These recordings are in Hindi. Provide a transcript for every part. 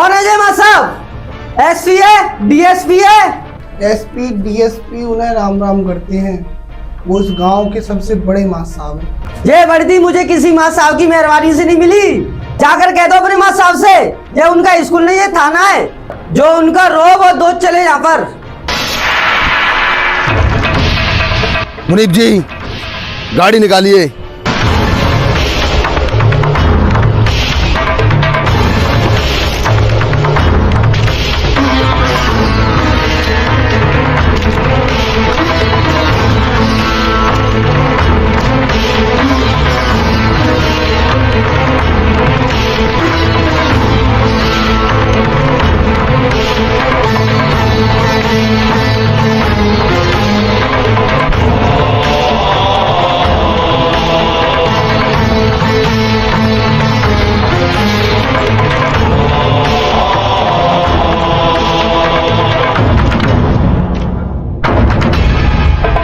कौन है जय मां साहब? एसपी है, डीएसपी है? एसपी डीएसपी उन्हें राम राम करते हैं, वो उस गांव के सबसे बड़े मां साहब हैं। ये वर्दी मुझे किसी मां साहब की मेहरबानी से नहीं मिली। जाकर कह दो अपने मां साहब से, ये उनका स्कूल नहीं, ये थाना है। जो उनका रोब और दूध चले यहाँ पर। मुनीब जी, गाड़ी निकालिए।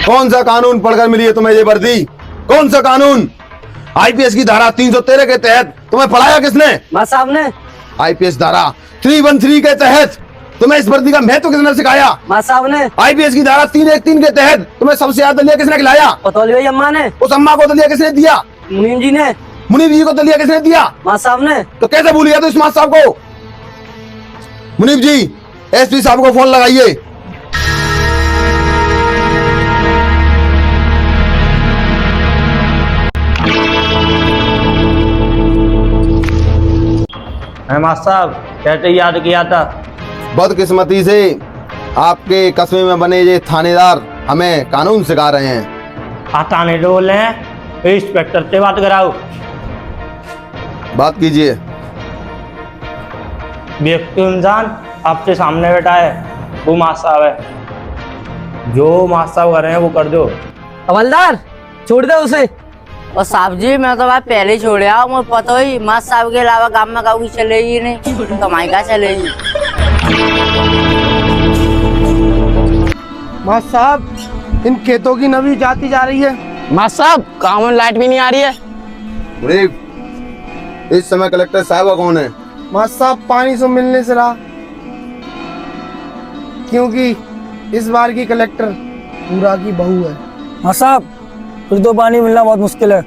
कौन सा कानून पढ़कर मिली है तुम्हें ये वर्दी? कौन सा कानून? आईपीएस की धारा 313 के तहत तुम्हें पढ़ाया किसने? मां साहब ने। आईपीएस धारा 313 के तहत तुम्हें इस वर्दी का महत्व किसने सिखाया? मां साहब ने। आईपीएस की धारा 313 के तहत तुम्हें सबसे ज्यादा दलिया किसने खिलाया? पतौली भाई अम्मा ने। उस अम्मा को दलिया किसने दिया? मुनीम जी ने। मुनीब जी को दलिया किसने दिया? मां साहब ने। तो कैसे भूल गया तो इस मां साहब को? मुनीब जी, एसपी साहब को फोन लगाइए। मास्टर साहब कैसे याद किया था? बदकिस्मती से आपके कस्बे में बने ये थानेदार हमें कानून सिखा रहे हैं। आता नहीं तो बोल रहे हैं, इंस्पेक्टर से बात कराओ। बात कीजिए। व्यक्ति इंसान आपके सामने बैठा है, वो मास्टर साहब है। जो मास्टर साहब कर रहे हैं वो कर दो। हवलदार छोड़ दे उसे। और साहब जी मैं तो बात पहले ही छोड़िया, मुझे पता ही मां साहब के अलावा गांव में काऊ की चलेगी नहीं, कमाई का चलेगी। मां साहब, इन खेतों की नमी जाती जा रही है। मां साहब गांव में लाइट भी नहीं आ रही है। मुनीब, इस समय कलेक्टर साहब कौन है? मां साहब पानी से मिलने से रहा, क्योंकि इस बार की कलेक्टर पूरा की बहू है। मां साहब फिर तो पानी मिलना बहुत मुश्किल है।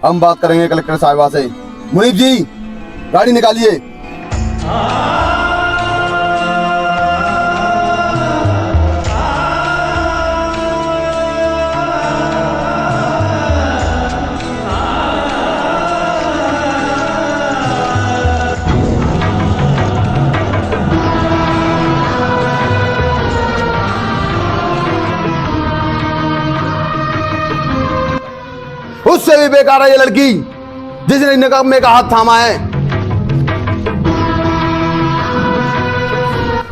हम बात करेंगे कलेक्टर साहिबा से। मुनीब जी, गाड़ी निकालिए। उससे भी बेकार है ये लड़की जिसने निकम्मे का हाथ थामा है।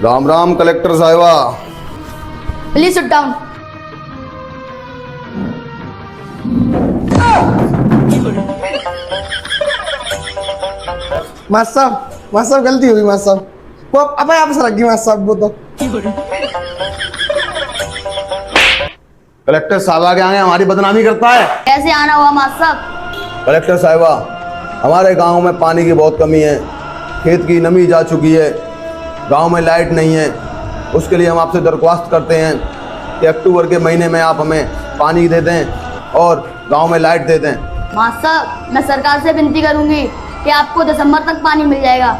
राम राम कलेक्टर साहिबा। Please sit down. मां साहब गलती हुई मां साहब, वो अब आप से लगी मां साहब वो तो। कलेक्टर साहिबा के आगे हमारी बदनामी करता है। कैसे आना हुआ मास्टर साहब? कलेक्टर साहिबा, हमारे गांव में पानी की बहुत कमी है, खेत की नमी जा चुकी है, गांव में लाइट नहीं है। उसके लिए हम आपसे दरख्वास्त करते हैं कि अक्टूबर के महीने में आप हमें पानी दे दें और गांव में लाइट दे दें। मास्टर साहब, मैं सरकार से विनती करूंगी कि आपको दिसंबर तक पानी मिल जाएगा।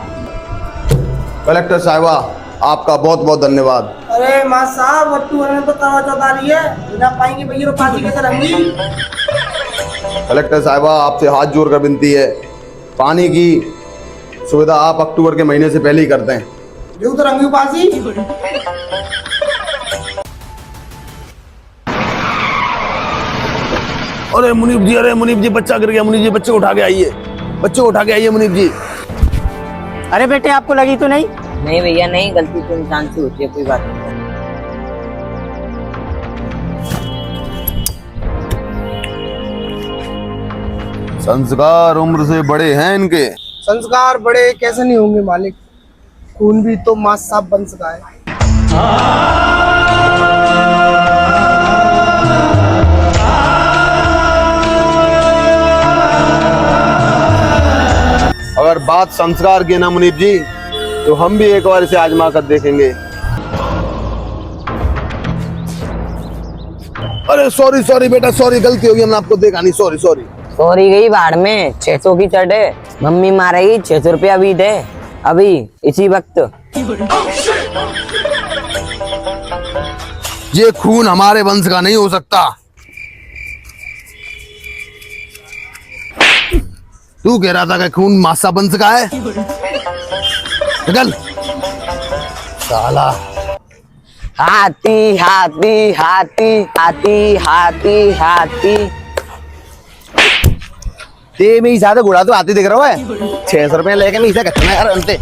कलेक्टर साहिबा, आपका बहुत बहुत धन्यवाद। अरे मां साहब, अक्टूबर में तो करवा चौथ आ रही है, बिना पाएंगे भैया तो पानी कैसे रहेंगी? कलेक्टर साहिबा, आपसे हाथ जोड़कर विनती है, पानी की सुविधा आप अक्टूबर के महीने से पहले ही कर दें। जो तो रंगी पासी। अरे मुनीब जी बच्चा गिर गया। मुनीब जी, बच्चे उठा के आइए मुनीब जी। अरे बेटे आपको लगी तो नहीं? नहीं भैया नहीं, गलती तो इंसान से होती है, कोई बात नहीं। संस्कार उम्र से बड़े हैं इनके। संस्कार बड़े कैसे नहीं होंगे मालिक, खून भी तो मां साहब बन सका है। अगर बात संस्कार की है ना मुनीब जी, तो हम भी एक बार इसे आजमा कर देखेंगे। अरे सॉरी सॉरी बेटा, सॉरी, गलती होगी, हमने आपको देखा नहीं, सॉरी सॉरी। सॉरी गई बाढ़ में, 600 की चढ़े, मम्मी मारेगी, 600 रुपया भी दे अभी इसी वक्त। ये खून हमारे वंश का नहीं हो सकता। तू कह रहा था कि खून मासा वंश का है? निकल साला। हाथी हाथी हाथी हाथी हाथी हाथी। ते में ही ज्यादा घोड़ा तो हाथी दिख रहा है। 600 रुपए लेके मैं इसे कहता यार अंते।